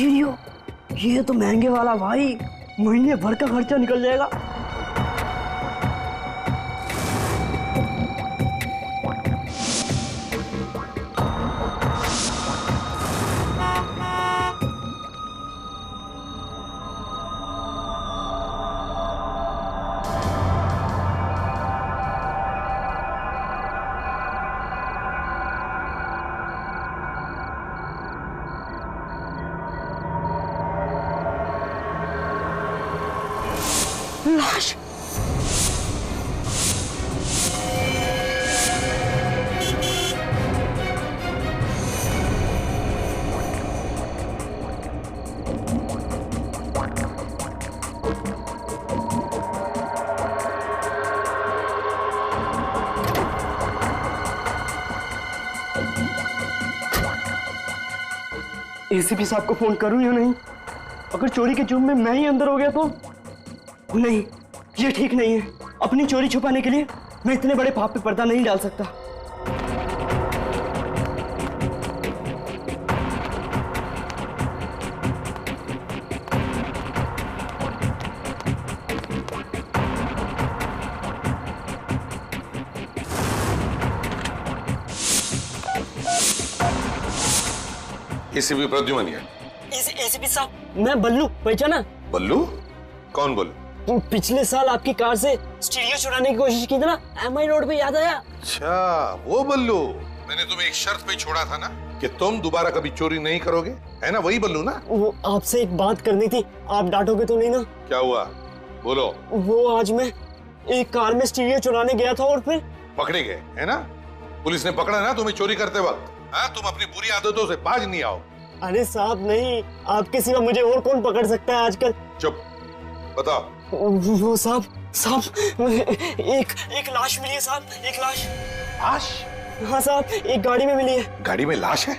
Stereo, ये तो महंगे वाला भाई, महीने भर का खर्चा निकल जाएगा। लाश। एसीपी साहब को फोन करूं या नहीं? अगर चोरी के जुर्म में मैं ही अंदर हो गया तो? नहीं, ये ठीक नहीं है। अपनी चोरी छुपाने के लिए मैं इतने बड़े पाप पे पर्दा नहीं डाल सकता। एसीपी प्रद्युमन है। एसीपी साहब, मैं बल्लू, पहचाना? बल्लू? कौन बल्लू? पिछले साल आपकी कार से स्टीरियो चुराने की कोशिश की थी ना, एमआई रोड पे, याद आया? अच्छा, वो बल्लू। मैंने तुम्हें एक शर्त पे छोड़ा था ना कि तुम दोबारा कभी चोरी नहीं करोगे, है ना? वही बल्लू ना? वो आपसे एक बात करनी थी, आप डांटोगे तो नहीं ना? क्या हुआ, बोलो। वो आज मैं एक कार में स्टीरियो चुराने गया था और फिर पकड़े गए, है ना? पुलिस ने पकड़ा ना तुम्हें चोरी करते वक्त। हाँ, तुम अपनी बुरी आदतों से बाज नहीं आओ। अरे साहब नहीं, आपके सिवा मुझे और कौन पकड़ सकता है आजकल? चुप, बताओ। वो साहब एक लाश मिली है साहब, एक लाश। लाश? हाँ साहब, एक गाड़ी में मिली है। गाड़ी में लाश है?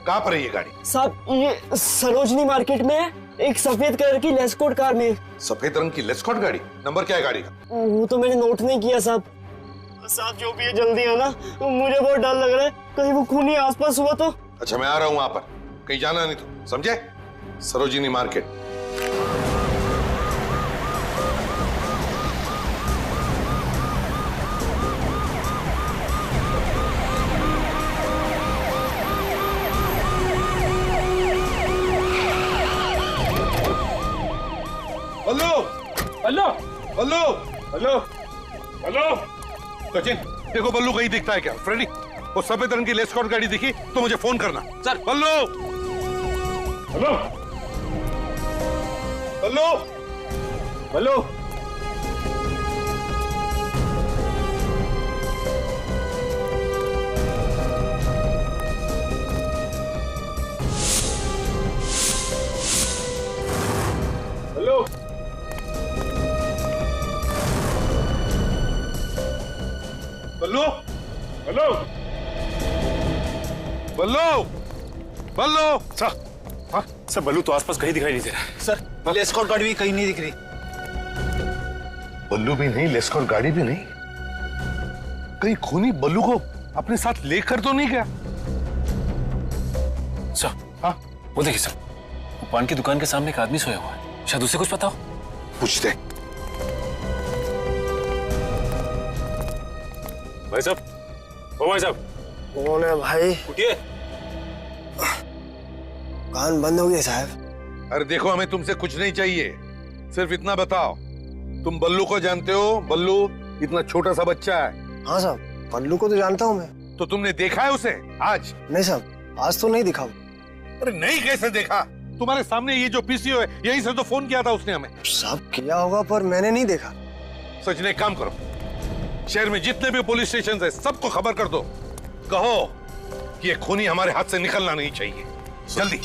कहाँ पर है ये गाड़ी? साहब ये सरोजनी मार्केट में है, एक सफेद कलर की लेस्कोट कार में। सफेद रंग की लेस्कॉट गाड़ी? नंबर क्या है गाड़ी का? वो तो मैंने नोट नहीं किया साहब। साहब जो भी है जल्दी आना, मुझे बहुत डर लग रहा है, कहीं वो खूनी आसपास हुआ तो। अच्छा, मैं आ रहा हूँ वहां पर, कहीं जाना नहीं तो, समझे? Sarojini market. Hello hello hello hello hello Sachin, देखो बल्लू कहीं दिखता है क्या? फ्रेडी, वो सफेद रंग की लेस्कॉट गाड़ी दिखी तो मुझे फोन करना। सर। बल्लू, हेलो हेलो हेलो। हेलो बल्लू, हेलो बल्लू, बल्लू। सर बल्लू तो आसपास कहीं दिखाई नहीं दे रहा। सर लेस्कॉट गाड़ी भी कहीं नहीं दिख रही। बल्लू भी नहीं, लेस्कॉट गाड़ी भी नहीं। कहीं खूनी बल्लू को अपने साथ लेकर तो नहीं गया? सर, हाँ वो देखिए सर, वो पान की दुकान के सामने एक आदमी सोया हुआ है, शायद उसे कुछ पता हो। पूछते। भाई साहब, ओ भाई साहब। कौन है भाई? उठिए। कान बंद हो गए साहब। अरे देखो, हमें तुमसे कुछ नहीं चाहिए, सिर्फ इतना बताओ, तुम बल्लू को जानते हो? बल्लू इतना छोटा सा बच्चा है। हाँ साहब, बल्लू को तो जानता हूँ मैं। तो तुमने देखा है उसे आज? नहीं साहब, आज तो नहीं दिखा। अरे नहीं कैसे देखा? तुम्हारे सामने ये जो पीसीओ है, यहीं से तो फोन किया था उसने हमें। साहब किया होगा पर मैंने नहीं देखा। सच ने एक काम करो, शहर में जितने भी पुलिस स्टेशन है सबको खबर कर दो, कहो कि ये खूनी हमारे हाथ से निकलना नहीं चाहिए, जल्दी।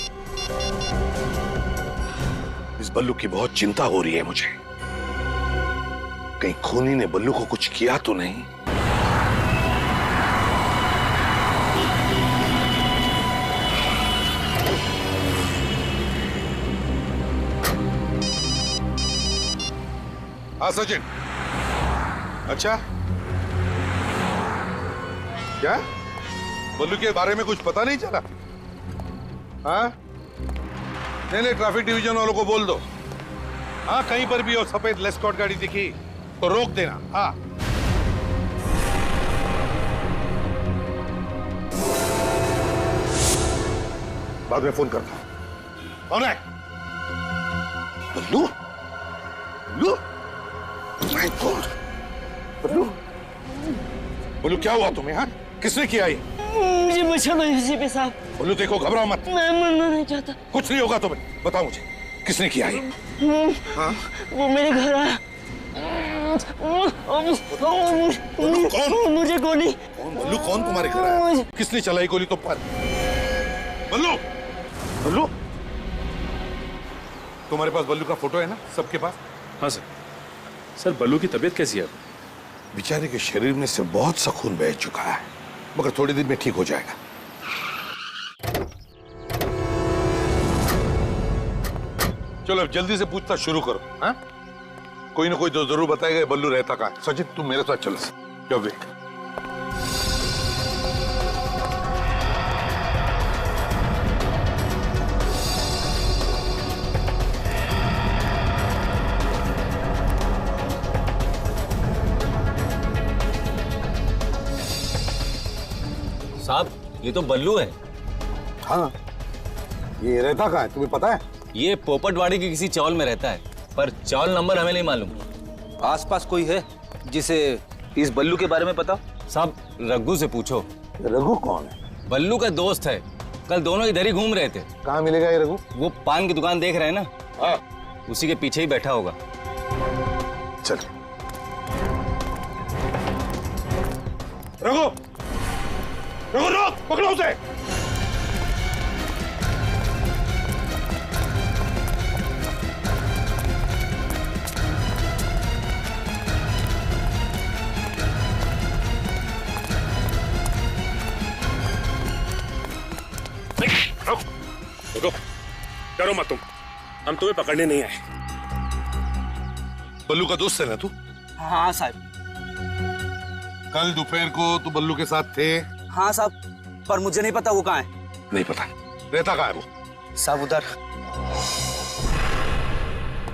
इस बल्लू की बहुत चिंता हो रही है मुझे, कहीं खूनी ने बल्लू को कुछ किया तो नहीं। हाँ सचिन। अच्छा, क्या बल्लू के बारे में कुछ पता नहीं चला? हाँ नहीं, ट्रैफिक डिवीजन वालों को बोल दो। हाँ, कहीं पर भी हो सफेद लेस्कॉट गाड़ी दिखी तो रोक देना। हाँ, बाद में फोन करता हूं। कौन है? बल्लू? बल्लू? My God! बल्लू? बल्लू, क्या हुआ तुम्हें? हाँ, किसने किया ये? मुझे बचा लो एसीपी साहब। बल्लू देखो, घबराओ मत। मैं मरना नहीं चाहता। कुछ नहीं होगा तुम्हें। बताओ मुझे, किसने किया ये? हाँ? वो मेरे घर आया। कौन? मुझे गोली। कौन बल्लू? कौन तुम्हारे घर आया? किसने चलाई गोली तुम पर? बल्लू? बल्लू? तुम्हारे पास बल्लू का फोटो है ना सबके पास? हाँ सर। सर, बल्लू की तबीयत कैसी है? बेचारे के शरीर में से बहुत सा खून बह चुका है, मगर थोड़ी देर में ठीक हो जाएगा। चलो अब जल्दी से पूछताछ शुरू करो। हाँ? कोई ना कोई तो जरूर बताएगा बल्लू रहता कहाँ है। सचिन, तुम मेरे साथ चलो। जब देख साहब, ये तो बल्लू है। हाँ, ये रहता कहाँ है तुम्हें पता है? ये पोपटवाड़ी की किसी चौल में रहता है, पर चौल नंबर हमें नहीं मालूम। आसपास कोई है जिसे इस बल्लू के बारे में पता? साहब, रघु से पूछो। रघु कौन है? बल्लू का दोस्त है, कल दोनों इधर ही घूम रहे थे। कहाँ मिलेगा ये रघु? वो पान की दुकान देख रहे हैं ना, हाँ, उसी के पीछे ही बैठा होगा। चल। रघु, रघु रोक, पकड़ो उसे। रुको, डरो मत तुम, हम तुम्हें पकड़ने नहीं आए। बल्लू का दोस्त है ना तू? हाँ साहब। कल दोपहर को तू बल्लू के साथ थे? हाँ साहब, पर मुझे नहीं पता वो कहाँ है। नहीं पता। रहता कहाँ है वो? साहब उधर।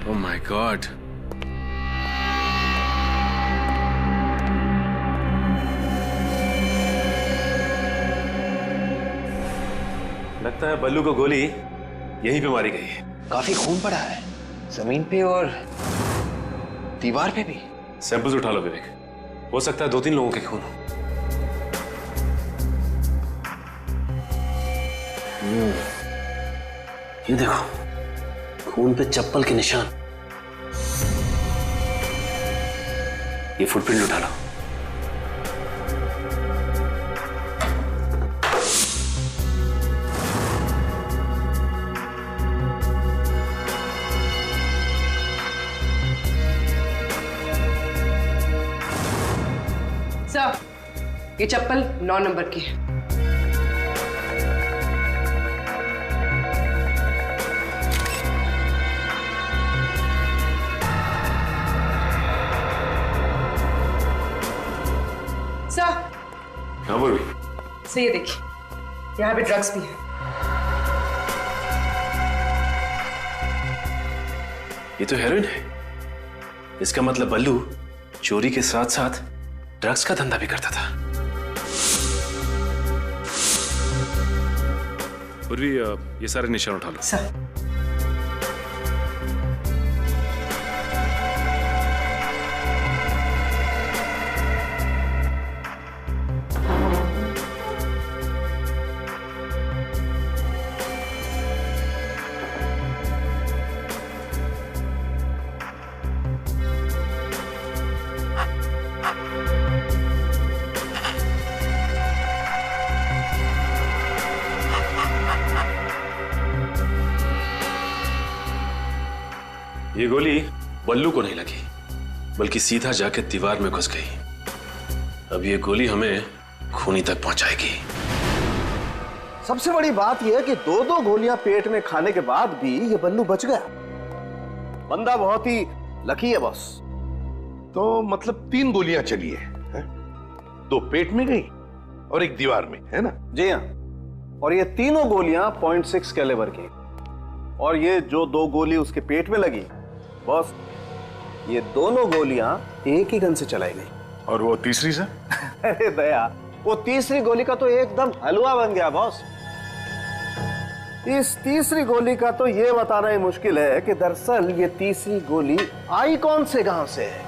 Oh my God. लगता है बल्लू को गोली यहीं पे मारी गई है। काफी खून पड़ा है जमीन पे और दीवार पे भी। सैंपल्स उठा लो विवेक, हो सकता है 2-3 लोगों के खून हो। ये देखो, खून पे चप्पल के निशान। ये फुटप्रिंट उठा लो। सर, ये चप्पल 9 नंबर की है। सर, हाँ बोल। सर ये देखिए, यहाँ पे ड्रग्स भी है। ये तो हेरोइन है। इसका मतलब बल्लू चोरी के साथ साथ ड्रग्स का धंधा भी करता था। पूर्वी, ये सारे निशान उठा लो। सर, ये गोली बल्लू को नहीं लगी, बल्कि सीधा जाके दीवार में घुस गई। अब ये गोली हमें खूनी तक पहुंचाएगी। सबसे बड़ी बात यह है कि 2-2 गोलियां पेट में खाने के बाद भी ये बल्लू बच गया। बंदा बहुत ही लकी है बॉस। तो मतलब 3 गोलियां चली है? 2 पेट में गई और 1 दीवार में, है ना? जी हाँ, और ये तीनों गोलियां 0.6 कैलिबर की। और ये जो 2 गोली उसके पेट में लगी, बॉस, ये दोनों गोलियां एक ही गन से चलाई गई। और वो तीसरी से? अरे दया, वो तीसरी गोली का तो एकदम हलवा बन गया बॉस। इस तीसरी गोली का तो ये बताना ही मुश्किल है कि दरअसल ये तीसरी गोली आई कौन से गांव से है।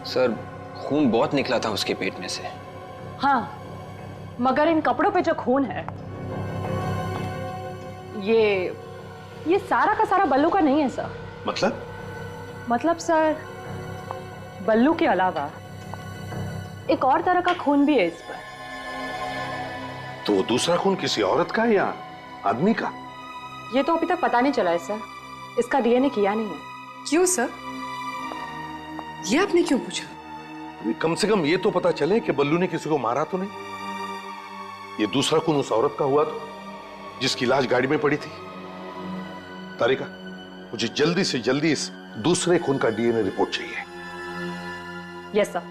सर, खून बहुत निकला था उसके पेट में से। हाँ, मगर इन कपड़ों पे जो खून है ये सारा का सारा बल्लू का नहीं है सर। मतलब सर, बल्लू के अलावा एक और तरह का खून भी है इस पर। तो दूसरा खून किसी औरत का या आदमी का? ये तो अभी तक पता नहीं चला है सर, इसका डीएनए किया नहीं है। क्यों सर? ये आपने क्यों पूछा? अभी कम से कम ये तो पता चले कि बल्लू ने किसी को मारा तो नहीं। ये दूसरा खून उस औरत का हुआ तो जिसकी लाश गाड़ी में पड़ी थी। तारिका, मुझे जल्दी से जल्दी इस दूसरे खून का डीएनए रिपोर्ट चाहिए। Yes sir.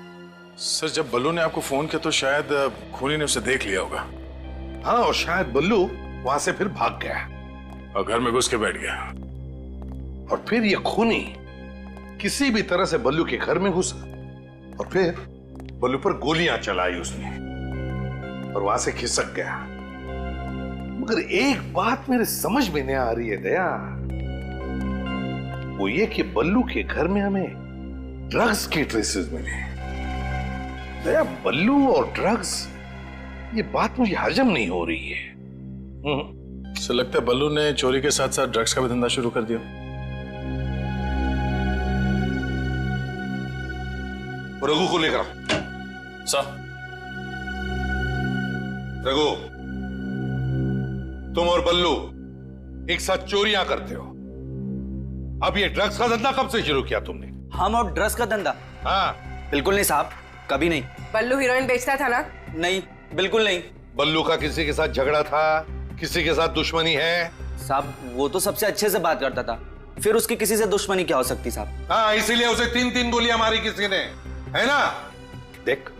सर, जब बल्लू ने आपको फोन किया तो शायद खूनी ने उसे देख लिया होगा। हाँ, और शायद बल्लू वहां से फिर भाग गया और घर में घुस के बैठ गया। और फिर ये खूनी किसी भी तरह से बल्लू के घर में घुसा और फिर बल्लू पर गोलियां चलाई उसने और वहां से खिसक गया। मगर एक बात मेरे समझ में नहीं आ रही है दया, वो ये कि बल्लू के घर में हमें ड्रग्स के ट्रेसेस मिले। दया, बल्लू और ड्रग्स, ये बात मुझे हजम नहीं हो रही है। सर, लगता है बल्लू ने चोरी के साथ साथ ड्रग्स का भी धंधा शुरू कर दिया। रघु को लेकर आओ। सर। रघु, तुम और बल्लू एक साथ चोरियां करते हो। अब ये ड्रग्स का धंधा कब से शुरू किया तुमने? हम और ड्रग्स का धंधा? हाँ। बिल्कुल नहीं साहब, कभी नहीं। बल्लू हीरोइन बेचता था ना? नहीं, बिल्कुल नहीं। बल्लू का किसी के साथ झगड़ा था, किसी के साथ दुश्मनी है? साहब, वो तो सबसे अच्छे से बात करता था, फिर उसकी किसी से दुश्मनी क्या हो सकती साहब? हाँ, इसीलिए उसे 3-3 गोलियां मारी किसी ने, है ना? देख,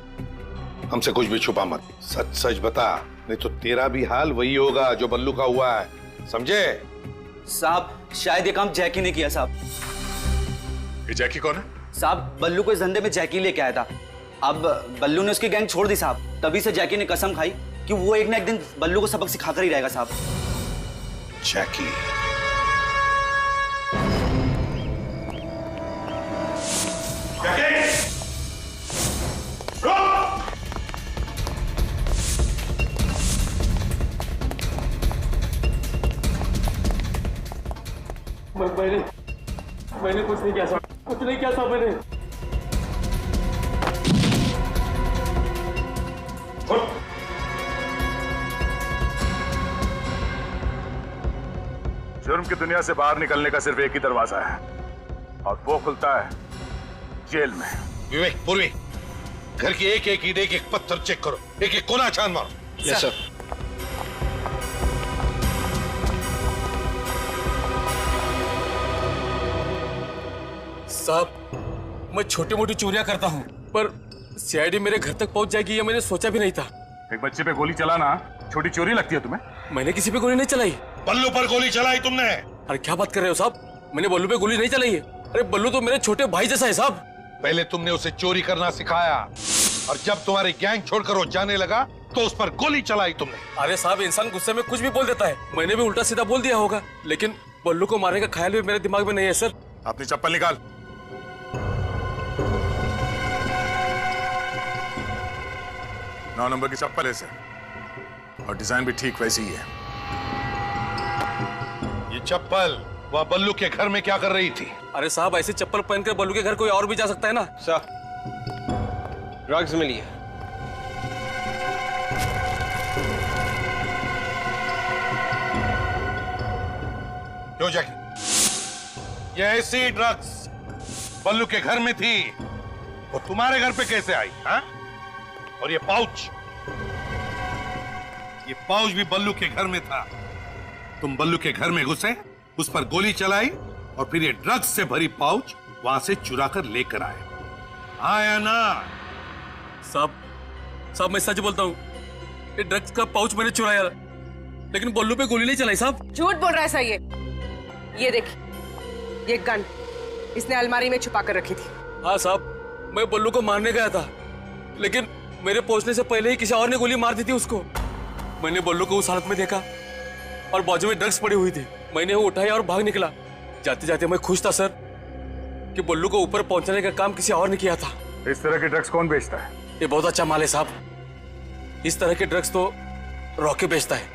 हमसे कुछ भी छुपा मत, सच सच बता, नहीं तो तेरा भी हाल वही होगा जो बल्लू का हुआ है, समझे? साहब, शायद ये काम जैकी ने किया साहब। ये जैकी कौन है? साहब, बल्लू को इस धंधे में जैकी लेके आया था। अब बल्लू ने उसकी गैंग छोड़ दी साहब, तभी से जैकी ने कसम खाई कि वो एक ना एक दिन बल्लू को सबक सिखाकर ही रहेगा साहब। जैकी? मैंने कुछ नहीं किया साहब, कुछ नहीं किया साहब मैंने। जुर्म की दुनिया से बाहर निकलने का सिर्फ एक ही दरवाजा है और वो खुलता है जेल में। विवेक, पूर्वी, घर की एक एक ईंट, एक एक पत्थर चेक करो, एक एक कोना छान मारो। Yes sir. साहब, मैं छोटी मोटी चोरियां करता हूँ, पर सीआईडी मेरे घर तक पहुंच जाएगी ये मैंने सोचा भी नहीं था। एक बच्चे पे गोली चलाना छोटी चोरी लगती है तुम्हें? मैंने किसी पे गोली नहीं चलाई। बल्लू पर गोली चलाई तुमने? अरे क्या बात कर रहे हो साहब, मैंने बल्लू पे गोली नहीं चलाई है। अरे बल्लू तो मेरे छोटे भाई जैसा है साहब। पहले तुमने उसे चोरी करना सिखाया और जब तुम्हारी गैंग छोड़कर वो जाने लगा तो उस पर गोली चलाई तुमने। अरे साहब, इंसान गुस्से में कुछ भी बोल देता है, मैंने भी उल्टा सीधा बोल दिया होगा, लेकिन बल्लू को मारने का ख्याल भी मेरे दिमाग में नहीं है सर। अपनी चप्पल निकाल। नौ नंबर की चप्पल है सर, और डिजाइन भी ठीक वैसी ही है। ये चप्पल वह बल्लू के घर में क्या कर रही थी? अरे साहब, ऐसी चप्पल पहनकर बल्लू के घर कोई और भी जा सकता है ना? सर, ड्रग्स मिली है। क्यों जैकी? ये ऐसी ड्रग्स बल्लू के घर में थी, वो तुम्हारे घर पे कैसे आई? हाँ? और ये पाउच भी बल्लू के घर में था। तुम बल्लू के घर में घुसे, उस पर गोली चलाई और फिर ये ड्रग्स से भरी पाउच वहां से चुरा कर लेकर आए, आया ना? साहब मैं सच बोलता हूँ, ये ड्रग्स का पाउच मैंने चुराया, लेकिन बल्लू पे गोली नहीं चलाई साहब। झूठ बोल रहा है सर ये। ये देखिए, ये गन इसने अलमारी में छुपा कर रखी थी। हाँ साहब, मैं बल्लू को मारने गया था, लेकिन मेरे पहुंचने से पहले ही किसी और ने गोली मार दी थी उसको। मैंने बल्लू को उस हालत में देखा और बाजू में ड्रग्स पड़ी हुई थी। मैंने वो उठाया और भाग निकला। जाते जाते मैं खुश था सर कि बल्लू को ऊपर पहुंचाने का काम किसी और ने किया था। इस तरह के ड्रग्स कौन बेचता है? ये बहुत अच्छा माल है साहब। इस तरह के ड्रग्स तो रॉकी बेचता है।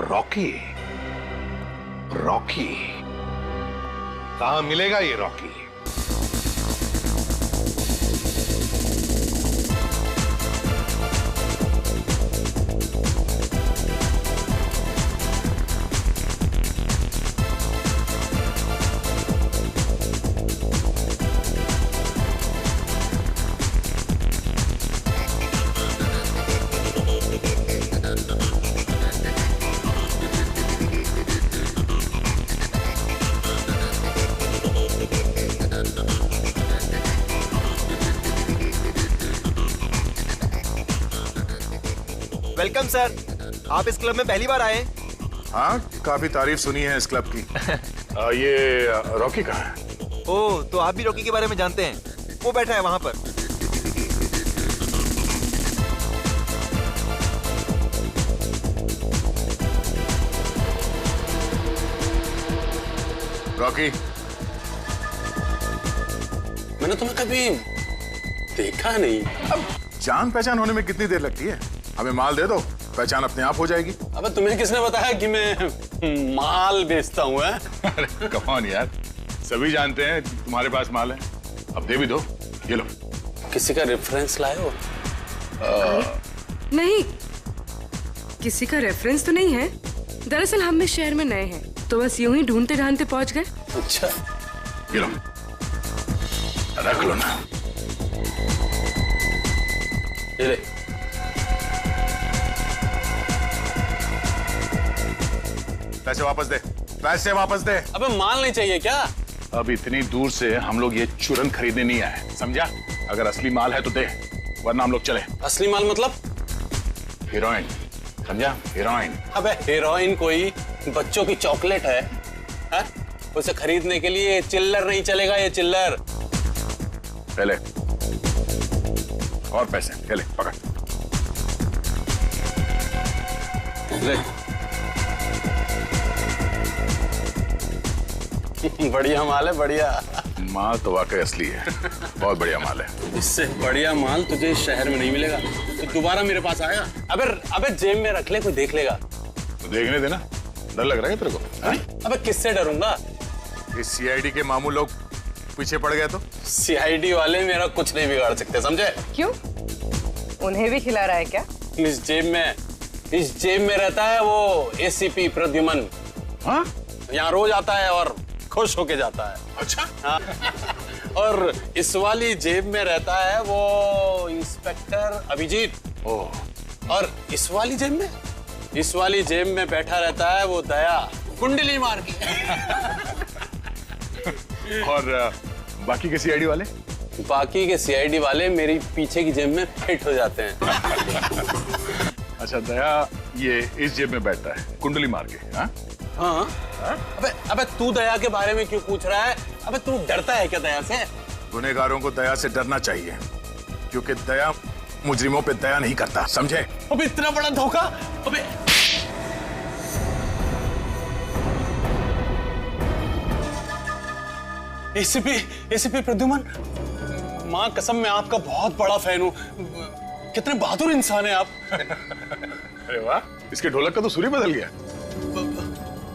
रॉकी? रॉकी कहां मिलेगा ये रॉकी? वेलकम सर, आप इस क्लब में पहली बार आए? हाँ, काफी तारीफ सुनी है इस क्लब की। ये रॉकी कहाँ है? ओह, तो आप भी रॉकी के बारे में जानते हैं? वो बैठा है वहां पर। रॉकी, मैंने तुम्हें कभी देखा नहीं। अब जान पहचान होने में कितनी देर लगती है? हमें माल दे दो, पहचान अपने आप हो जाएगी। अबे तुम्हें किसने बताया कि मैं माल बेचता हूँ? अरे कम ऑन यार, सभी जानते हैं तुम्हारे पास माल है। अब दे भी दो, ये लो। किसी का रेफरेंस लाए हो? नहीं, किसी का रेफरेंस तो नहीं है। दरअसल हम इस शहर में नए हैं, तो बस यूं ही ढूंढते ढांढते पहुंच गए। अच्छा, ये लो, रख लो ना। ये ले। पैसे वापस दे, पैसे वापस दे। अबे माल नहीं चाहिए क्या? अब इतनी दूर से हम लोग ये चूरन खरीदने नहीं आए, समझा? अगर असली माल है तो दे, वरना हम लोग चले। असली माल मतलब? हीरोइन, समझा? हीरोइन। अबे हीरोइन कोई बच्चों की चॉकलेट है? उसे खरीदने के लिए चिल्लर नहीं चलेगा, ये चिल्लर। पहले और पैसे, पहले पकड़। ले। बढ़िया माल है, बढ़िया माल तो वाकई असली है, बहुत बढ़िया माल है। इससे बढ़िया माल तुझे इस शहर में नहीं मिलेगा। तो दोबारा मेरे पास आएगा? अबे जेब में रख ले, कोई देख लेगा। तो देखने देना। डर लग रहा है तेरे को? अबे किससे डरूंगा? इस सीआईडी के मामू लोग पीछे पड़ गए तो? सीआईडी वाले मेरा कुछ नहीं बिगाड़ सकते, समझे? क्यों? उन्हें भी खिला रहा है क्या? इस जेब में रहता है वो एसीपी प्रद्युमन। हाँ? यहाँ रोज आता है और खुश होके जाता है। अच्छा? हाँ। और इस वाली जेब में रहता है वो इंस्पेक्टर अभिजीत। ओह। और इस वाली जेब में बैठा रहता है वो दया, कुंडली मार के। और बाकी के सीआईडी वाले? बाकी के सीआईडी वाले मेरी पीछे की जेब में फिट हो जाते हैं। अच्छा, दया ये इस जेब में बैठता है कुंडली मार के? हाँ? हाँ? अबे तू दया के बारे में क्यों पूछ रहा है? अबे तू डरता है क्या दया से? गुनहगारों को दया से डरना चाहिए, क्योंकि दया मुजरिमों पे दया नहीं करता, समझे? अबे इतना बड़ा धोखा! अबे एसीपी प्रद्युमन, माँ कसम मैं आपका बहुत बड़ा फैन हूँ। कितने बहादुर इंसान हैं आप। अरे वाह, इसके ढोलक का तो सुर ही बदल गया।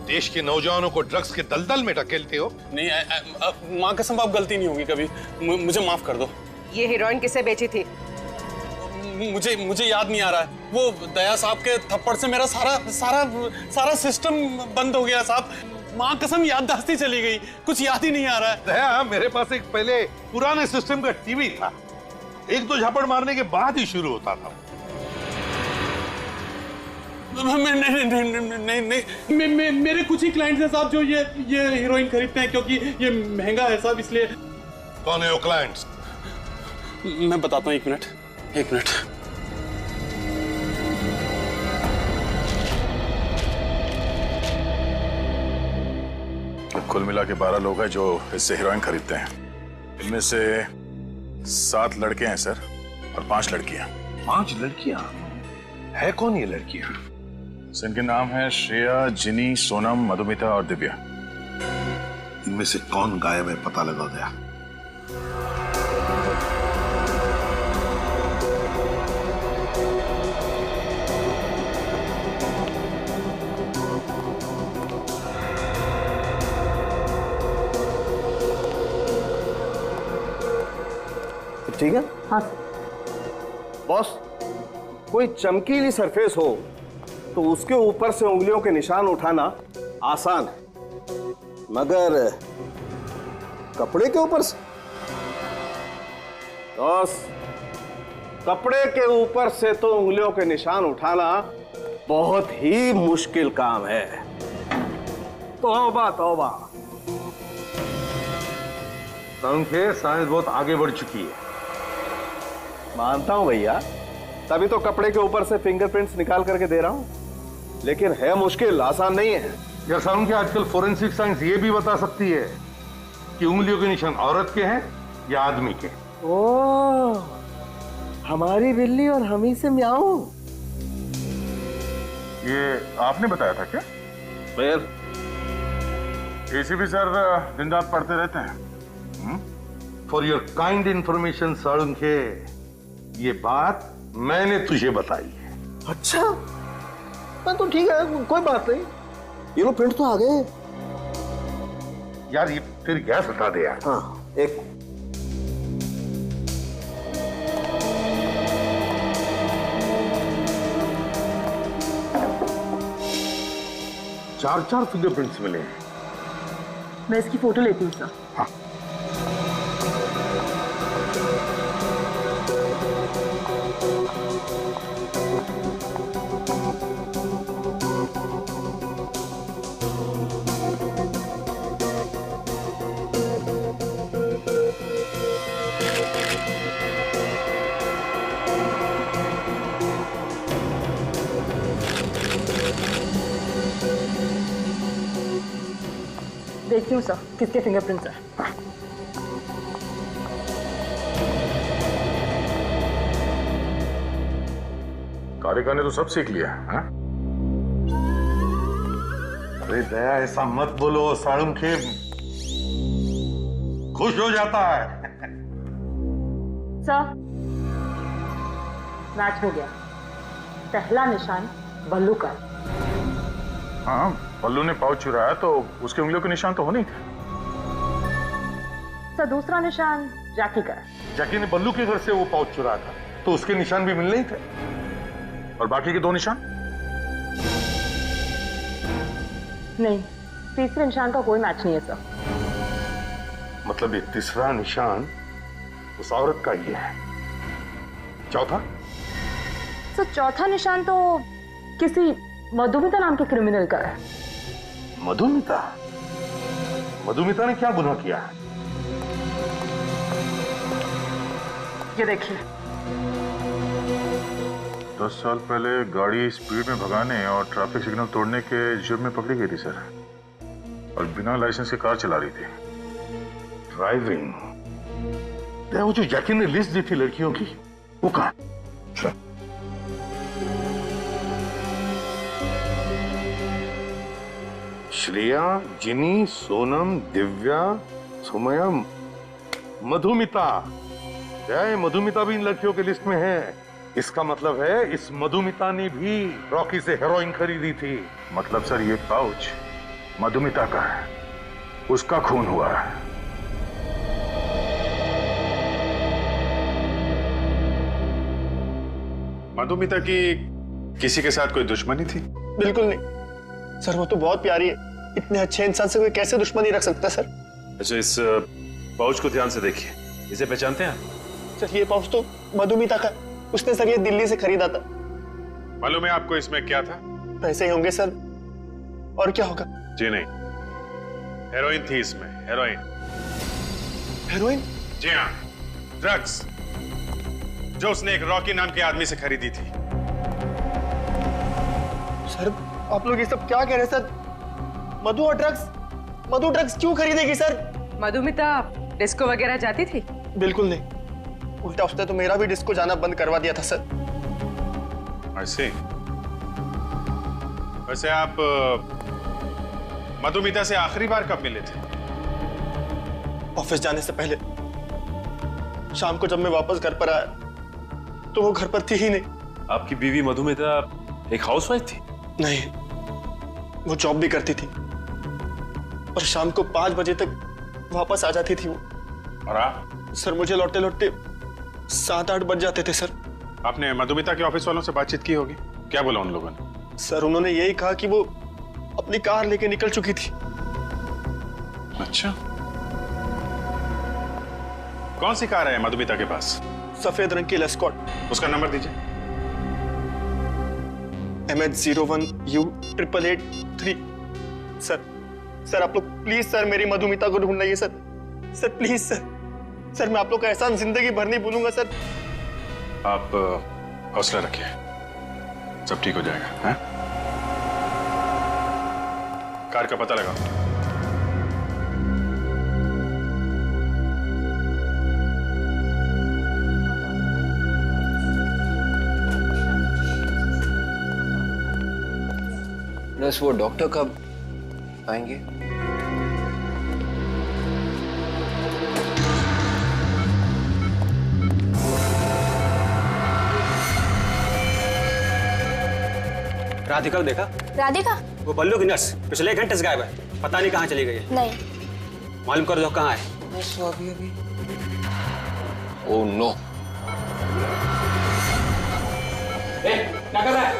देश के नौजवानों को ड्रग्स के दलदल में ढकेलते हो। नहीं, माँ कसम आप गलती नहीं होगी कभी, मुझे माफ कर दो। ये हीरोइन किसे बेची थी? मुझे याद नहीं आ रहा है। वो दया साहब के थप्पड़ से मेरा सारा सिस्टम बंद हो गया साहब। माँ कसम याददाश्ती चली गई, कुछ याद ही नहीं आ रहा है। दया, मेरे पास एक पहले पुराने सिस्टम का टीवी था, एक दो झापड़ मारने के बाद ही शुरू होता था। नहीं, मेरे कुछ ही क्लाइंट्स हैं साहब जो ये हीरोइन खरीदते हैं, क्योंकि ये महंगा है साहब, इसलिए। कौन है वो क्लाइंट्स? मैं बताता हूँ, एक मिनट। कुल मिला के 12 लोग हैं जो इससे हीरोइन खरीदते हैं। इनमें से 7 लड़के हैं सर और 5 लड़कियां। 5 लड़कियां? है कौन ये लड़कियां? इनके नाम है श्रेया, जिनी, सोनम, मधुमिता और दिव्या। इनमें से कौन गायब है पता लगा गया? ठीक है? हाँ बॉस, कोई चमकीली सरफेस हो तो उसके ऊपर से उंगलियों के निशान उठाना आसान है, मगर कपड़े के ऊपर से? बॉस, कपड़े के ऊपर से तो उंगलियों के निशान उठाना बहुत ही मुश्किल काम है। तौबा तौबा। साइंस बहुत आगे बढ़ चुकी है। मानता हूं भैया, तभी तो कपड़े के ऊपर से फिंगरप्रिंट्स निकाल करके दे रहा हूं, लेकिन है मुश्किल, आसान नहीं है। यार साउंड के आजकल फोरेंसिक साइंस ये भी बता सकती है कि उंगलियों के निशान औरत के हैं या आदमी के। ओह, हमारी बिल्ली और हम ही से म्याऊं। ये आपने बताया था क्या? फिर एसीपी सर दिन रात पढ़ते रहते हैं। For your kind information Salunkhe, ये बात मैंने तुझे बताई है। अच्छा, तो ठीक है, कोई बात नहीं। ये लो प्रिंट तो आ गए। यार ये तेरी गैस हटा दे यार। हाँ, एक 4 फिंगरप्रिंट्स मिले हैं। मैं इसकी फोटो लेती हूँ सर। हाँ। देखती हूँ सर किसके फिंगरप्रिंट्स है। कारिका ने तो सब सीख लिया है। अरे दया, ऐसा मत बोलो, साळुंखे खुश हो जाता है। सर, मैच हो गया। पहला निशान बल्लू का। हाँ, बल्लू ने पाउच चुराया तो उसके उंगलियों के निशान तो होने ही थे। सर, दूसरा निशान जैकी का है। जैकी ने बल्लू के घर से वो पाउच चुराया था तो उसके निशान भी मिलने ही थे। और बाकी के 2 निशान? नहीं, तीसरे निशान का कोई मैच नहीं है सर। मतलब ये तीसरा निशान उस औरत का ही है। चौथा? सर, चौथा निशान तो किसी मधुमिता नाम के क्रिमिनल का है। मधुमिता? मधुमिता ने क्या गुनाह किया है? ये देखिए। 10 साल पहले गाड़ी स्पीड में भगाने और ट्रैफिक सिग्नल तोड़ने के जुर्म में पकड़ी गई थी सर, और बिना लाइसेंस के कार चला रही थी। ड्राइविंग? वो जो जैकी ने लिस्ट दी थी लड़कियों की, वो कहाँ? श्रेया, जिनी, सोनम, दिव्या, सुमया, मधुमिता। मधुमिता भी इन लड़कियों के लिस्ट में है। इसका मतलब है इस मधुमिता ने भी रॉकी से हेरोइन खरीदी थी। मतलब सर ये पाउच मधुमिता का है, उसका खून हुआ है। मधुमिता की किसी के साथ कोई दुश्मनी थी? बिल्कुल नहीं सर, वो तो बहुत प्यारी है। इतने अच्छे इंसान से कोई कैसे दुश्मनी रख सकता है सर? अच्छा, इस पाउच को ध्यान से देखिए, इसे पहचानते हैं? सर, ये पाउच तो मधुमिता का, उसने सर ये दिल्ली से खरीदा था। मालूम है आपको इसमें क्या था? पैसे ही होंगे सर, और क्या होगा? जी नहीं, हेरोइन थी इसमें, हेरोइन। हेरोइन? जी हाँ, ड्रग्स, जो उसने एक रॉकी नाम के आदमी से खरीदी थी। सर, आप लोग ये सब क्या कह रहे हैं सर? मधु और ड्रग्स? मधु ड्रग्स क्यों खरीदेगी सर? मधुमिता डिस्को वगैरह जाती थी? बिल्कुल नहीं, उल्टा उसने तो मेरा भी डिस्को जाना बंद करवा दिया था सर। ऐसे वैसे आप मधुमिता से आखिरी बार कब मिले थे? ऑफिस जाने से पहले। शाम को जब मैं वापस घर पर आया तो वो घर पर थी ही नहीं। आपकी बीवी मधुमिता एक हाउसवाइफ थी? नहीं, वो जॉब भी करती थी और शाम को 5 बजे तक वापस आ जाती थी वो। और आप? सर मुझे लौटते लौटते 7-8 बज जाते थे सर। आपने मधुमिता के ऑफिस वालों से बातचीत की होगी, क्या बोला उन लोगों ने? सर उन्होंने यही कहा कि वो अपनी कार लेके निकल चुकी थी। अच्छा, कौन सी कार है मधुमिता के पास? सफेद रंग की एस्कॉर्ट। उसका नंबर दीजिए। MH01U8883। सर आप लोग प्लीज सर मेरी मधुमिता को ढूंढ लाइए सर। सर प्लीज सर मैं आप लोग का एहसान जिंदगी भर नहीं भूलूंगा सर। आप हौसला रखिए, सब ठीक हो जाएगा। हैं? कार का पता लगाओ। बस वो डॉक्टर कब आएंगे? राधिका को देखा? राधिका? वो बल्लू की नर्स पिछले 1 घंटे से गायब है, पता नहीं कहाँ चली गई है। नहीं। मालूम करो जो कहाँ है। बस अभी ओह नो। क्या कर रहा है?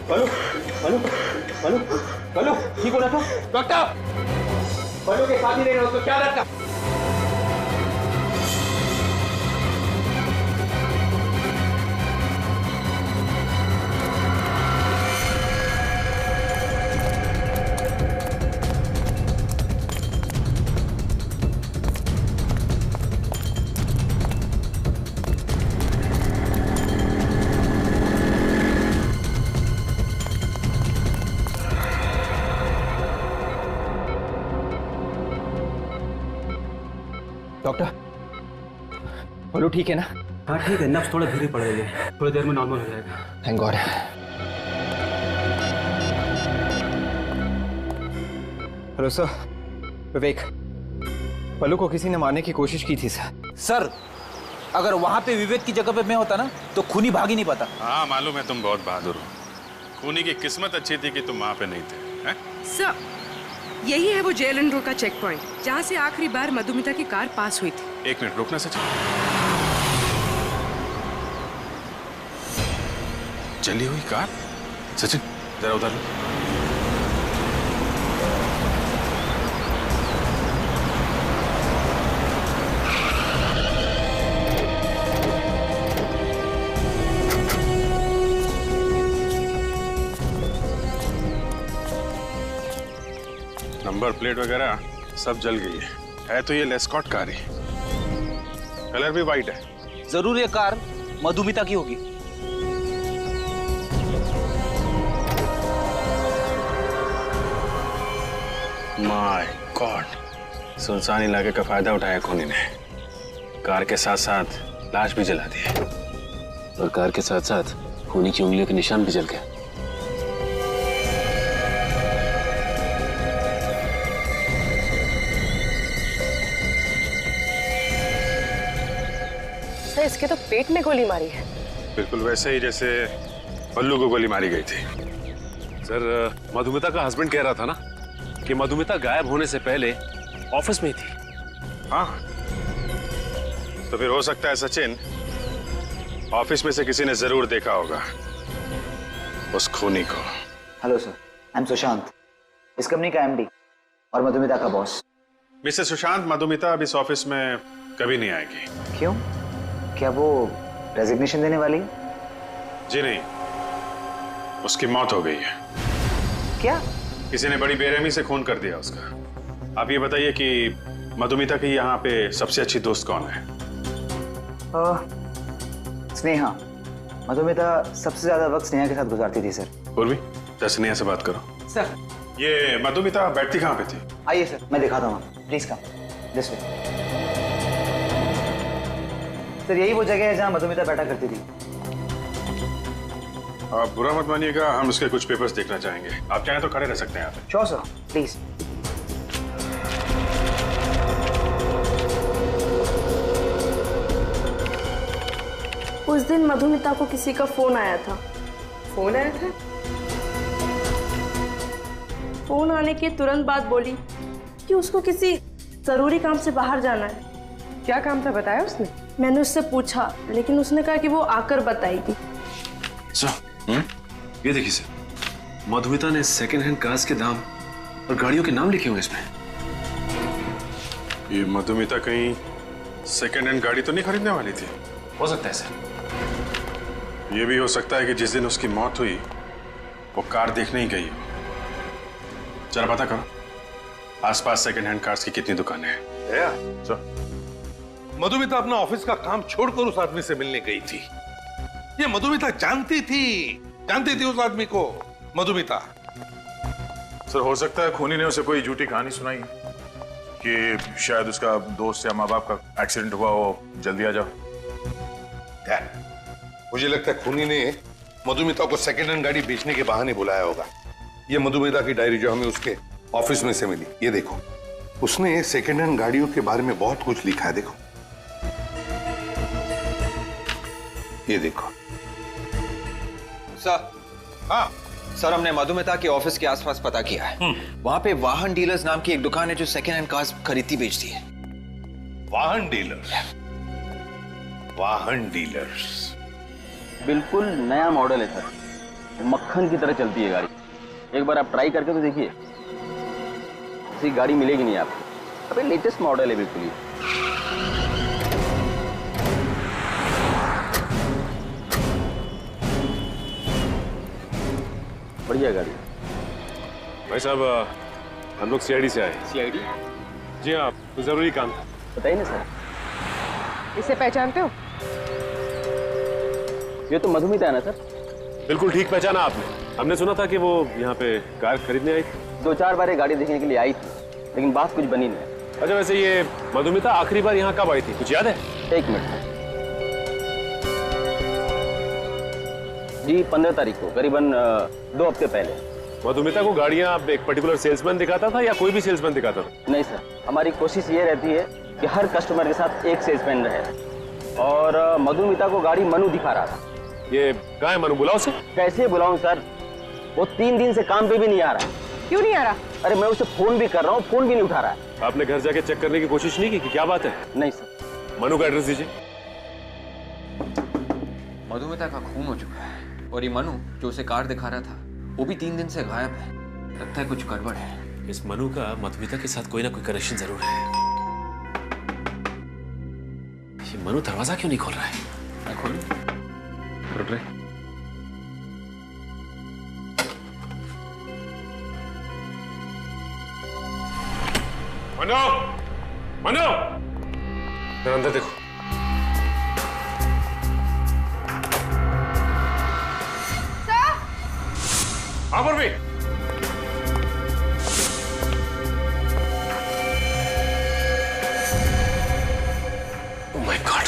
बल्लू बल्लू बल्लू बल्लू ठीक हो रहा था? डॉक्टर बल्लू के साथ ही रहे, उसको क्या रखा? डॉक्टर बोलो ठीक है ना? हाँ ठीक है, नब्ज थोड़ा धीरे पड़ रही है, थोड़ी देर में नॉर्मल हो जाएगा। Thank God. हेलो सर, विवेक, पल्लू को किसी ने मारने की कोशिश की थी सर। सर अगर वहां पे विवेक की जगह पे मैं होता ना तो खूनी भाग ही नहीं पाता। हाँ मालूम है, तुम बहुत बहादुर हो। खूनी की किस्मत अच्छी थी कि तुम वहां पे नहीं थे। हैं? सर यही है वो जेएलएन रोड का चेक पॉइंट जहाँ से आखिरी बार मधुमिता की कार पास हुई थी। 1 मिनट रुकना सचिन। चली हुई कार? सचिन जरा उधर लो। नंबर प्लेट वगैरह सब जल गई है तो ये लेस्कॉट कार ही, कलर भी वाइट है। जरूर ये कार मधुमिता की होगी। माय गॉड, सुनसान इलाके का फायदा उठाया खूनी ने, कार के साथ साथ लाश भी जला दी और कार के साथ साथ खूनी की उंगलियों के निशान भी जल गए। इसके तो पेट में गोली मारी है। बिल्कुल वैसे ही जैसे बल्लू को गोली मारी गई थी। सर मधुमिता का हस्बैंड कह रहा था ना कि मधुमिता गायब होने से पहले ऑफिस में ही थी। हाँ तो फिर हो सकता है सचिन, ऑफिस में से किसी ने जरूर देखा होगा उस खूनी को। Hello sir, I am Sushant, इस कंपनी का एमडी और मधुमिता का बॉस। मिस्टर सुशांत, मधुमिता अब इस ऑफिस में कभी नहीं आएगी। क्यों? क्या वो रेजिग्नेशन देने वाली है? जी नहीं, उसकी मौत हो गई है। क्या? किसी ने बड़ी बेरहमी से खून कर दिया उसका। आप ये बताइए कि मधुमिता की यहाँ पे सबसे अच्छी दोस्त कौन है? स्नेहा। मधुमिता सबसे ज्यादा वक्त स्नेहा के साथ गुजारती थी सर। पूर्वी, स्नेहा से बात करो। सर ये मधुमिता बैठती कहाँ पे थी? आइए सर, मैं दिखाता हूँ, please come this way. Sir यही वो जगह है जहाँ मधुमिता बैठा करती थी। आप बुरा मत मानिएगा, हम उसके कुछ पेपर्स देखना चाहेंगे। आप चाहें तो खड़े रह सकते हैं यहाँ पे। Sure sir, please. उस दिन मधुमिता को किसी का फोन आया था। फोन आया था? फोन आने के तुरंत बाद बोली कि उसको किसी जरूरी काम से बाहर जाना है। क्या काम था बताया उसने? मैंने उससे पूछा, लेकिन उसने कहा कि वो आकर बताएगी। ये देखिए सर, मधुमिता ने सेकेंड हैंड कार्स के दाम और गाड़ियों के नाम लिखे हुए इसमें। ये मधुमिता कहीं सेकेंड हैंड गाड़ी तो नहीं खरीदने वाली थी? हो सकता है सर। ये भी हो सकता है कि जिस दिन उसकी मौत हुई वो कार देखने ही गई हो। जरा पता करो आसपास सेकेंड हैंड कार्स की कितनी दुकानें हैं। मधुमिता अपना ऑफिस का काम छोड़कर उस आदमी से मिलने गई थी। ये मधुमिता जानती थी उस आदमी को। मधुमिता सर, हो सकता है खूनी ने उसे कोई झूठी कहानी सुनाई कि शायद उसका दोस्त या माँ बाप का एक्सीडेंट हुआ हो, जल्दी आ जाओ। मुझे लगता है खूनी ने मधुमिता को सेकेंड हैंड गाड़ी बेचने के बहाने बुलाया होगा। ये मधुमिता की डायरी जो हमें उसके ऑफिस में से मिली, ये देखो, उसने सेकेंड हैंड गाड़ियों के बारे में बहुत कुछ लिखा है। देखो, ये देखो। सर, हाँ सर, हमने मधुमिता के ऑफिस के आसपास पता किया है। वहां पे वाहन डीलर्स नाम की एक दुकान है जो सेकेंड हैंड कार्स खरीदती बेचती है। वाहन डीलर्स? वाहन डीलर्स बिल्कुल नया मॉडल है सर, मक्खन की तरह चलती है गाड़ी। एक बार आप ट्राई करके तो देखिए, ऐसी गाड़ी मिलेगी नहीं आपको। अबे लेटेस्ट मॉडल है बिल्कुल ही। बढ़िया गाड़ी। भाई साहब, हम लोग सीआईडी से आए। सीआईडी? जी हाँ, कुछ जरूरी काम था। बताइए ना सर। इसे पहचानते हो? ये तो मधुमिता है ना सर? बिल्कुल ठीक पहचाना आपने। हमने सुना था कि वो यहाँ पे कार खरीदने आई थी। 2-4 बार ये गाड़ी देखने के लिए आई थी, लेकिन बात कुछ बनी नहीं। अच्छा, वैसे ये मधुमिता आखिरी बार यहाँ कब आई थी, कुछ याद है? 1 मिनट जी, 15 तारीख को, करीबन 2 हफ्ते पहले। मधुमिता को गाड़ियाँ एक पर्टिकुलर सेल्समैन दिखाता था या कोई भी सेल्समैन दिखाता था? नहीं सर, हमारी कोशिश ये रहती है कि हर कस्टमर के साथ एक सेल्समैन रहे, और मधुमिता को गाड़ी मनु दिखा रहा था। ये कहाँ है मनु, बुलाओ उसे। कैसे बुलाऊं सर, वो 3 दिन से काम पे भी नहीं आ रहा। क्यों नहीं आ रहा? अरे मैं उसे फोन भी कर रहा हूँ, फोन भी नहीं उठा रहा है। आपने घर जाके चेक करने की कोशिश नहीं की कि क्या बात है? नहीं सर। मनु का एड्रेस दीजिए। मधुमिता का खून हो चुका है और ये मनु जो उसे कार दिखा रहा था वो भी 3 दिन से गायब है। लगता है कुछ गड़बड़ है। इस मनु का मधुमिता के साथ कोई ना कोई कनेक्शन जरूर है। ये मनु दरवाजा क्यों नहीं खोल रहा है? मैं खोलूं? रुक रहे। मनु, मनु, जरा अंदर देखो। हाँ परवी। Oh my God!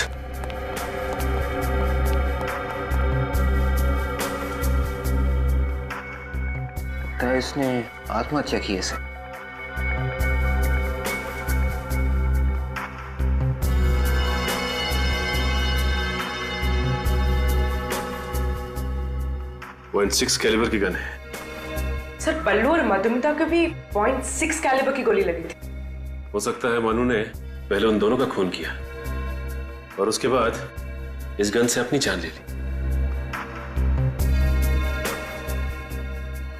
लगता है इसने आत्महत्या की है सर। .6 कैलिबर की गन है। सर, बल्लू और मधुमिता को भी .6 कैलिबर की गोली लगी थी। हो सकता है मनु ने पहले उन दोनों का खून किया और उसके बाद इस गन से अपनी जान ले ली।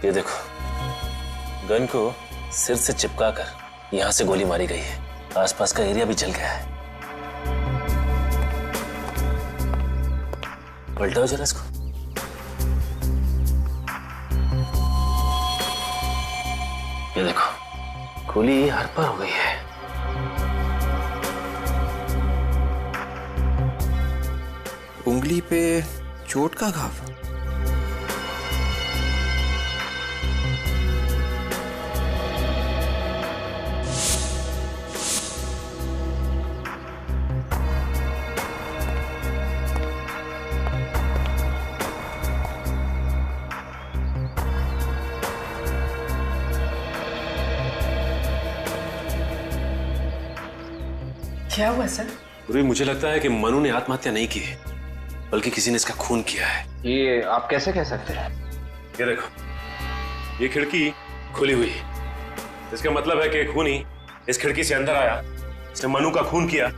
ये देखो, गन को सिर से चिपका कर यहां से गोली मारी गई है। आसपास का एरिया भी जल गया है। पलटाओ जरा इसको। ये देखो, गोली हर पार हो गई है। उंगली पे चोट का घाव। क्या हुआ सर? पूर्वी मुझे लगता है कि मनु ने आत्महत्या नहीं की है, बल्कि किसी ने इसका खून किया है। ये आप कैसे कह सकते हैं? ये देखो, ये खिड़की खुली हुई है, इसका मतलब है कि खूनी इस खिड़की से अंदर आया, इसने मनु का खून किया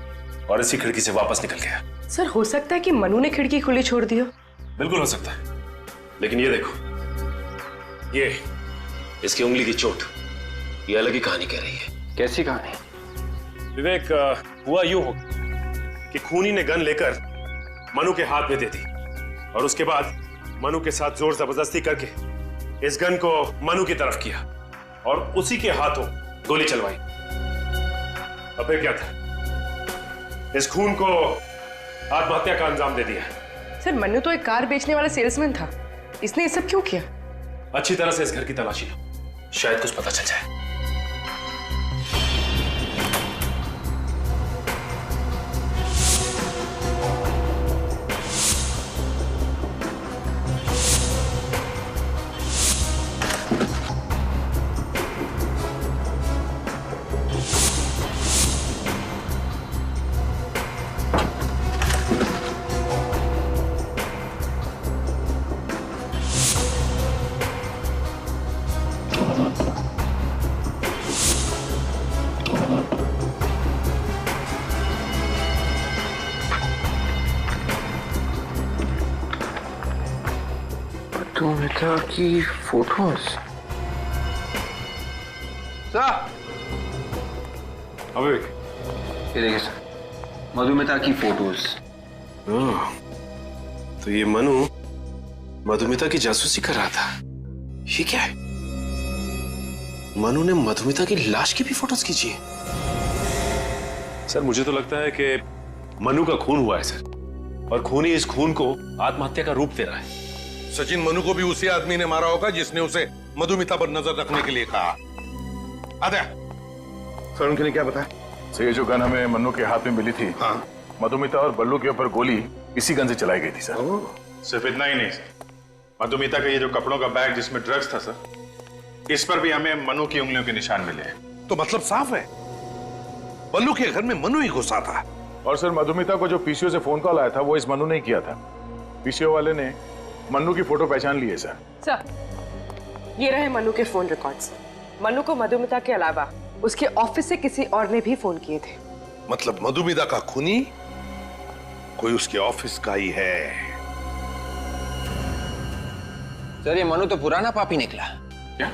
और इसी खिड़की से वापस निकल गया। सर हो सकता है कि मनु ने खिड़की खुली छोड़ दी हो। बिल्कुल हो सकता है, लेकिन ये देखो, ये इसकी उंगली की चोट, ये अलग ही कहानी कह रही है। कैसी कहानी? विवेक, हुआ यूं हो कि खूनी ने गन लेकर मनु के हाथ में दे दी और उसके बाद मनु के साथ जोर जबरदस्ती करके इस गन को मनु की तरफ किया और उसी के हाथों गोली चलवाई। और फिर क्या था, इस खून को आत्महत्या का अंजाम दे दिया। सर मनु तो एक कार बेचने वाला सेल्समैन था, इसने ये सब क्यों किया? अच्छी तरह से इस घर की तलाशी लो, शायद कुछ पता चल जाए। मधुमिता की फोटोज। विवेक, ये देखिए सर, मधुमिता की फोटोज। तो ये मनु मधुमिता की जासूसी कर रहा था। ये क्या है? मनु ने मधुमिता की लाश की भी फोटोज खींची है। सर मुझे तो लगता है कि मनु का खून हुआ है सर, और खूनी इस खून को आत्महत्या का रूप दे रहा है। सचिन, मनु को भी उसी आदमी ने मारा होगा जिसने उसे मधुमिता पर नजर रखने के लिए कहा। आद्या, सर उनके लिए क्या बताया? सर ये जो गन हमें मन्नू के हाथ में मिली थी, हाँ, मधुमिता और बल्लू के ऊपर गोली इसी गन से चलाई गई थी सर। सिर्फ इतना ही नहीं सर, मधुमिता का ये जो कपड़ों का बैग जिसमें ड्रग्स था सर, इस पर भी हमें मनु की उंगलियों के निशान मिले हैं। तो मतलब साफ है, बल्लू के घर में मनु ही घुसा था। और सर मधुमिता को जो पीसीओ से फोन कॉल आया था वो इस मनु ने ही किया था। पीसीओ वाले ने मन्नू की फोटो पहचान ली है सर। सर ये रहे मनु के फोन रिकॉर्ड्स। मनु को मधुमिता के अलावा उसके ऑफिस से किसी और ने भी फोन किए थे। मतलब मधुमिता का खूनी कोई उसके ऑफिस का ही है। सर ये मनु तो पुराना पापी निकला। क्या?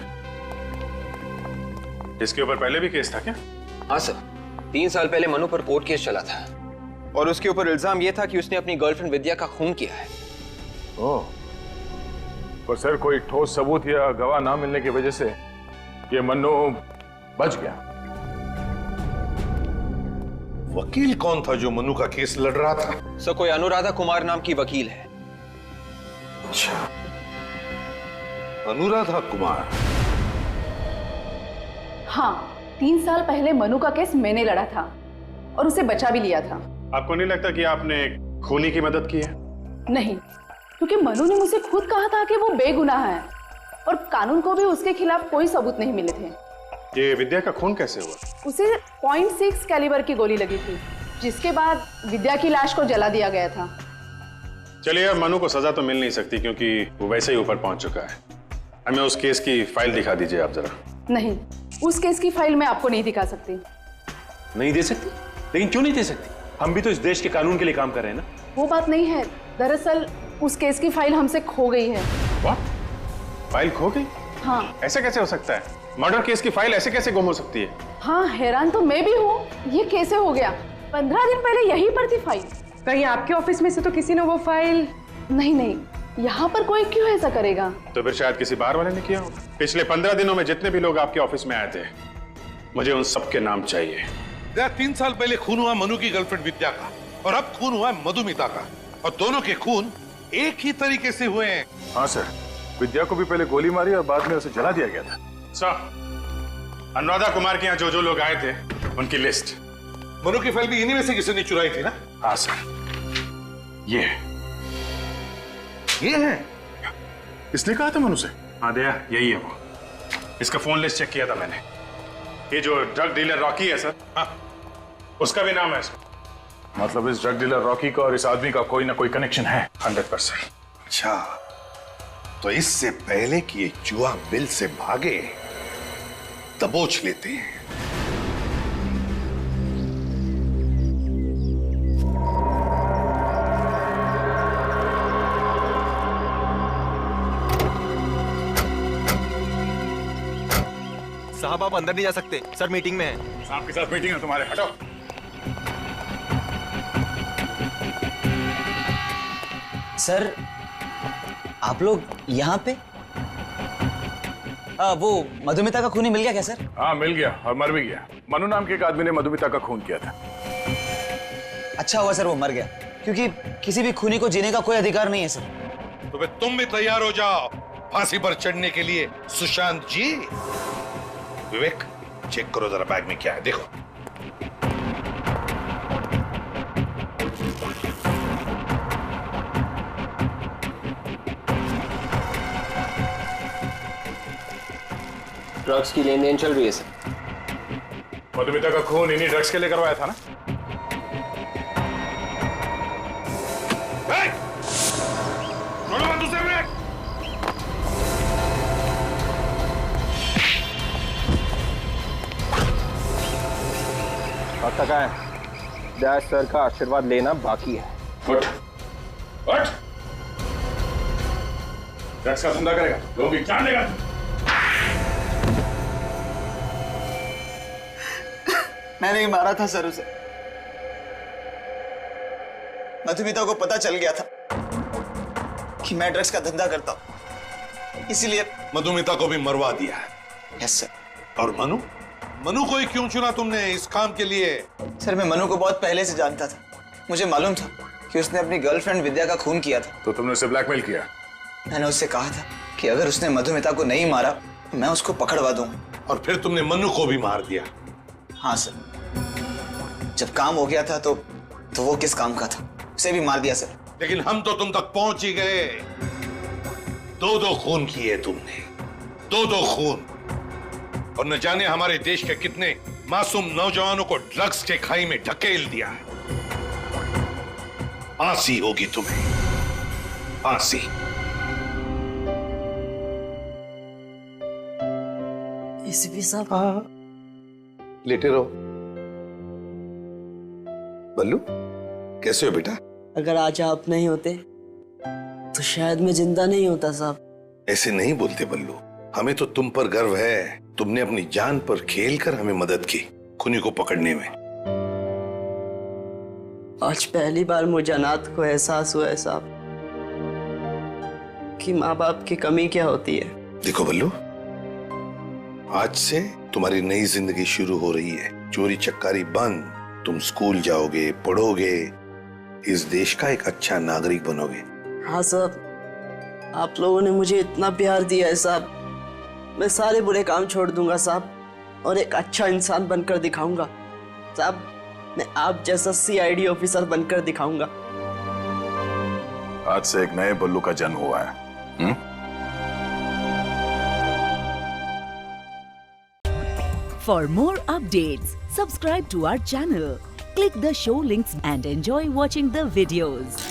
इसके ऊपर पहले भी केस था क्या? हाँ सर, 3 साल पहले मनु पर कोर्ट केस चला था और उसके ऊपर इल्जाम यह था कि उसने अपनी गर्लफ्रेंड विद्या का खून किया है। ओह, पर सर कोई ठोस सबूत या गवाह ना मिलने की वजह से ये मन्नू बच गया। वकील कौन था जो मनु का केस लड़ रहा था? सर कोई अनुराधा कुमार नाम की वकील है। अच्छा, अनुराधा कुमार। हाँ, 3 साल पहले मनु का केस मैंने लड़ा था और उसे बचा भी लिया था। आपको नहीं लगता कि आपने खूनी की मदद की है? नहीं, क्योंकि मनु ने मुझसे खुद कहा था कि वो बेगुनाह है और कानून को भी उसके खिलाफ कोई सबूत नहीं मिले थे। ये विद्या का खून कैसे हुआ? उसे .6 कैलिबर की गोली लगी थी, जिसके बाद विद्या की लाश को जला दिया गया था। चलिए, अब मनु को सजा तो मिल नहीं सकती क्योंकि वो वैसे ही ऊपर पहुंच चुका है। हमें उस केस की फाइल दिखा दीजिए आप जरा। नहीं, उस केस की फाइल मैं आपको नहीं दिखा सकती। नहीं दे सकती? लेकिन क्यों नहीं दे सकती? हम भी तो इस देश के कानून के लिए काम कर रहे हैं ना। वो बात नहीं है, दरअसल उस केस की फाइल हमसे खो गई है। What? फाइल खो गई? हाँ। ऐसे कैसे हो सकता है? मर्डर केस की फाइल ऐसे कैसे गुम हो सकती है? हाँ, हैरान तो मैं भी हूँ, ये कैसे हो गया? 15 दिन पहले यहीं पर थी फाइल। कहीं आपके ऑफिस में से तो किसी ने वो फाइल? नहीं, यहाँ पर कोई क्यों ऐसा करेगा? तो फिर शायद किसी बार वाले ने किया हो। पिछले 15 दिनों में जितने भी लोग आपके ऑफिस में आए थे, मुझे उन सबके नाम चाहिए। 3 साल पहले खून हुआ मनु की गर्लफ्रेंड विद्या का, और अब खून हुआ मधुमिता का, और दोनों के खून एक ही तरीके से हुए हैं। हाँ सर, विद्या को भी पहले गोली मारी और बाद में उसे जला दिया गया था। सर, अनुराधा कुमार के यहाँ जो जो लोग आए थे उनकी लिस्ट। मनु की फाइल भी इन्हीं में से किसी ने चुराई थी ना? हाँ सर, ये है। इसने कहा था मनु से? हाँ दया, यही है वो। इसका फोन लिस्ट चेक किया था मैंने। ये जो ड्रग डीलर रॉकी है सर, हाँ, उसका भी नाम है इसमें। मतलब इस ड्रग डीलर रॉकी का और इस आदमी का कोई ना कोई कनेक्शन है 100%। अच्छा, तो इससे पहले कि ये चूहा बिल से भागे दबोच लेते हैं। साहब आप अंदर नहीं जा सकते, सर मीटिंग में है। साहब के साथ मीटिंग है तुम्हारे, हटो। सर आप लोग यहाँ पे? वो मधुमिता का खूनी मिल गया क्या सर? हाँ मिल गया और मर भी गया। मनु नाम के एक आदमी ने मधुमिता का खून किया था। अच्छा हुआ सर वो मर गया, क्योंकि किसी भी खूनी को जीने का कोई अधिकार नहीं है सर। तो फिर तुम भी तैयार हो जाओ फांसी पर चढ़ने के लिए सुशांत जी। विवेक चेक करो जरा बैग में क्या है, देखो। ड्रग्स की लेन देन चल रही है सर। मधुमिता का खून इन्हीं ड्रग्स के लिए करवाया था ना? दूसरे में अब तक है डैश सर का आशीर्वाद लेना बाकी है। उठ उठ, ड्रग्स का धंधा करेगा, लोगों की जान लेगा। मैंने ही मारा था सर उसे। मधुमिता को पता चल गया था कि मैं ड्रग्स का धंधा करता हूं, इसीलिए मधुमिता को भी मरवा दिया। Yes sir. और मनु को ही क्यों चुना तुमने इस काम के लिए? सर मैं मनु को बहुत पहले से जानता था। मुझे मालूम था कि उसने अपनी गर्लफ्रेंड विद्या का खून किया था। तो तुमने उसे ब्लैकमेल किया? मैंने उससे कहा था कि अगर उसने मधुमिता को नहीं मारा तो मैं उसको पकड़वा दूंगा। और फिर तुमने मनु को भी मार दिया? हाँ सर, जब काम हो गया था तो वो किस काम का था, उसे भी मार दिया सर। लेकिन हम तो तुम तक पहुंच ही गए। दो खून किए तुमने, दो खून। और न जाने हमारे देश के कितने मासूम नौजवानों को ड्रग्स के खाई में ढकेल दिया। फांसी होगी तुम्हें, फांसी। एसीपी साहब, लेटे रहो। बल्लू कैसे हो बेटा? अगर आज आप नहीं होते तो शायद मैं जिंदा नहीं होता साहब। ऐसे नहीं बोलते बल्लू, हमें तो तुम पर गर्व है। तुमने अपनी जान पर खेलकर हमें मदद की खूनी को पकड़ने में। आज पहली बार मुझे अनाथ को एहसास हुआ है साहब कि माँ बाप की कमी क्या होती है। देखो बल्लू, आज से तुम्हारी नई जिंदगी शुरू हो रही है। चोरी चक्कारी बंद, तुम स्कूल जाओगे, पढ़ोगे, इस देश का एक अच्छा नागरिक बनोगे। हाँ साहब, आप लोगों ने मुझे इतना प्यार दिया है साहब, मैं सारे बुरे काम छोड़ दूंगा साहब और एक अच्छा इंसान बनकर दिखाऊंगा साहब। मैं आप जैसा CID ऑफिसर बनकर दिखाऊंगा। आज से एक नए बल्लू का जन्म हुआ है। For more updates, subscribe to our channel, click the show links and enjoy watching the videos.